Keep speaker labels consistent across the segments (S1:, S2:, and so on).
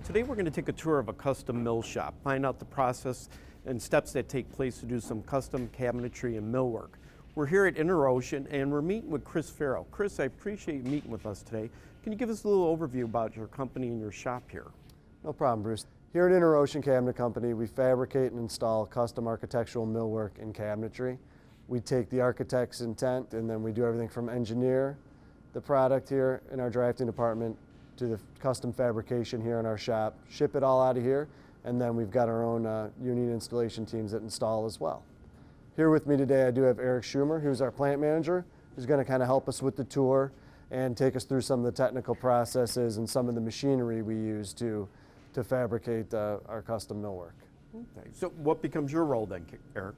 S1: Today we're going to take a tour of a custom mill shop, find out the process and steps that take place to do some custom cabinetry and millwork. We're here at InterOcean and we're meeting with Chris Farrell. Chris, I appreciate you meeting with us today. Can you give us a little overview about your company and your shop here?
S2: No problem, Bruce. Here at InterOcean Cabinet Company, we fabricate and install custom architectural millwork and cabinetry. We take the architect's intent and then we do everything from engineer the product here in our drafting department to the custom fabrication here in our shop, ship it all out of here, and then we've got our own union installation teams that install as well. Here with me today I do have Eric Schumer, who's our plant manager, who's going to kind of help us with the tour and take us through some of the technical processes and some of the machinery we use to fabricate our custom millwork.
S1: Okay. So what becomes your role then, Eric?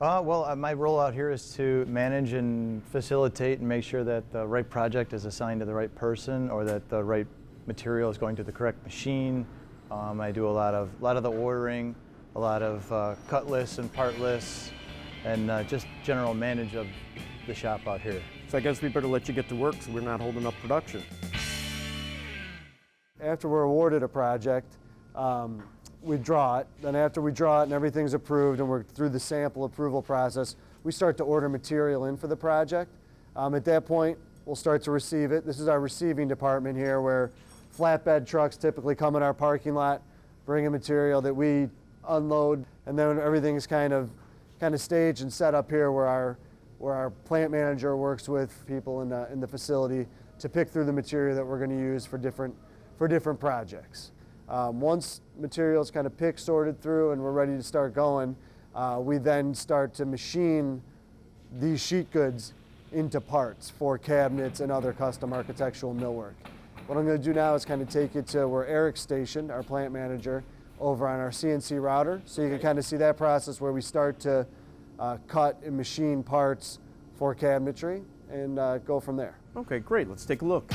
S3: My role out here is to manage and facilitate and make sure that the right project is assigned to the right person or that the right material is going to the correct machine. I do a lot of the ordering, a lot of cut lists and part lists, and just general manage of the shop out here.
S1: So I guess we better let you get to work so we're not holding up production.
S2: After we're awarded a project, we draw it. Then after we draw it and everything's approved and we're through the sample approval process, we start to order material in for the project. At that point, we'll start to receive it. This is our receiving department here where flatbed trucks typically come in our parking lot, bring in material that we unload, and then everything is kind of staged and set up here where our plant manager works with people in the facility to pick through the material that we're going to use for different projects. Once material is kind of picked, sorted through, and we're ready to start going, we then start to machine these sheet goods into parts for cabinets and other custom architectural millwork. What I'm going to do now is kind of take you to where Eric's stationed, our plant manager, over on our CNC router, so you can kind of see that process where we start to cut and machine parts for cabinetry and go from there.
S1: Okay, great. Let's take a look.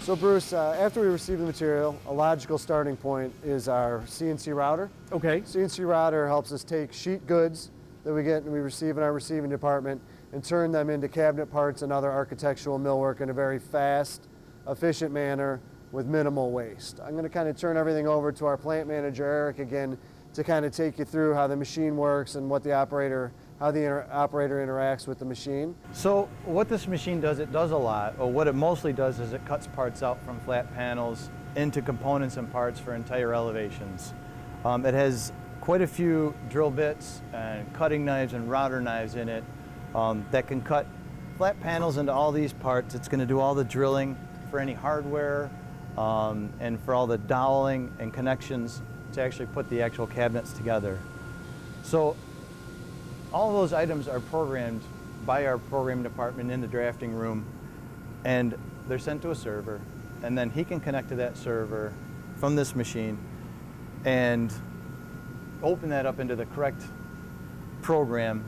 S2: So Bruce, after we receive the material, a logical starting point is our CNC router.
S1: Okay.
S2: CNC router helps us take sheet goods that we get and we receive in our receiving department and turn them into cabinet parts and other architectural millwork in a very fast, efficient manner with minimal waste. I'm going to kind of turn everything over to our plant manager, Eric, again, to kind of take you through how the machine works and what the operator interacts with the machine.
S3: So what this machine does, it does a lot, or what it mostly does is it cuts parts out from flat panels into components and parts for entire elevations. It has quite a few drill bits and cutting knives and router knives in it that can cut flat panels into all these parts. It's going to do all the drilling for any hardware and for all the doweling and connections to actually put the actual cabinets together. So all of those items are programmed by our program department in the drafting room, and they're sent to a server, and then he can connect to that server from this machine and open that up into the correct program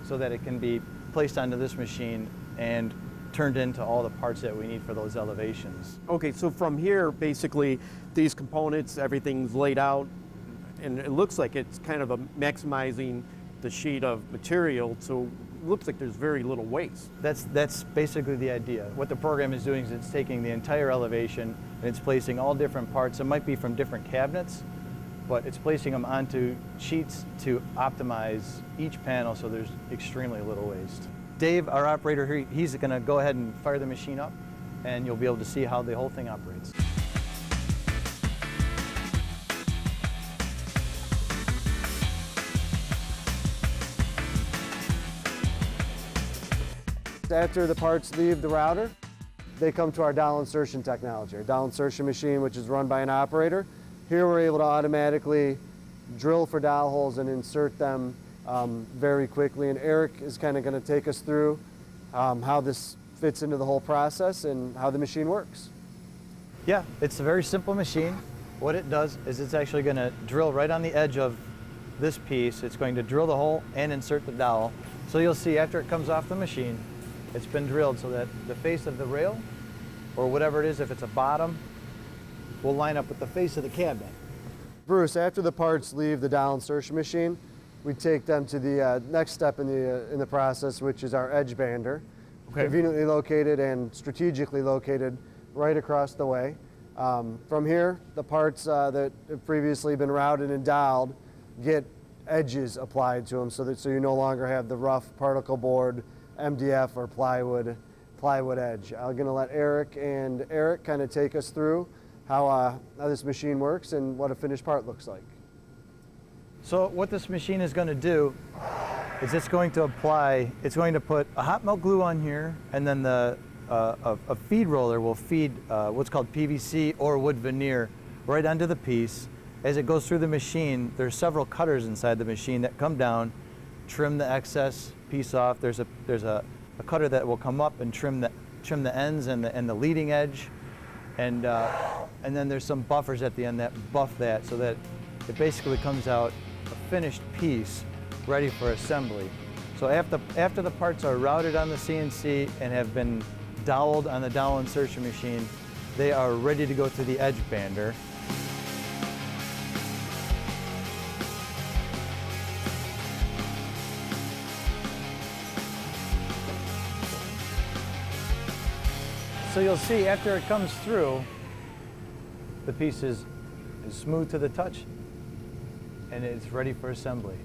S3: so that it can be placed onto this machine and turned into all the parts that we need for those elevations.
S1: Okay, so from here, basically, these components, everything's laid out, and it looks like it's kind of maximizing the sheet of material, so it looks like there's very little waste.
S3: That's basically the idea. What the program is doing is it's taking the entire elevation and it's placing all different parts. It might be from different cabinets, but it's placing them onto sheets to optimize each panel so there's extremely little waste. Dave, our operator here, he's going to go ahead and fire the machine up, and you'll be able to see how the whole thing operates.
S2: After the parts leave the router, they come to our dowel insertion technology, our dowel insertion machine, which is run by an operator. Here we're able to automatically drill for dowel holes and insert them very quickly. And Eric is kind of going to take us through how this fits into the whole process and how the machine works.
S3: Yeah, it's a very simple machine. What it does is it's actually going to drill right on the edge of this piece. It's going to drill the hole and insert the dowel. So you'll see after it comes off the machine, It's been drilled so that the face of the rail, or whatever it is, if it's a bottom, will line up with the face of the cabinet.
S2: Bruce, after the parts leave the dowel insertion machine, we take them to the next step in the process, which is our edge bander.
S3: Okay.
S2: Conveniently located and strategically located right across the way. From here, the parts that have previously been routed and doweled get edges applied to them so you no longer have the rough particle board, MDF, or plywood edge. I'm going to let Eric kind of take us through how this machine works and what a finished part looks like.
S3: So what this machine is going to do is it's going to put a hot melt glue on here, and then a feed roller will feed what's called PVC or wood veneer right onto the piece. As it goes through the machine, there's several cutters inside the machine that come down, trim the excess piece off. There's a cutter that will come up and trim the ends and the leading edge, and then there's some buffers at the end that buff that so that it basically comes out a finished piece ready for assembly. So after the parts are routed on the CNC and have been doweled on the dowel insertion machine, they are ready to go to the edge bander. So you'll see after it comes through, the piece is smooth to the touch and it's ready for assembly.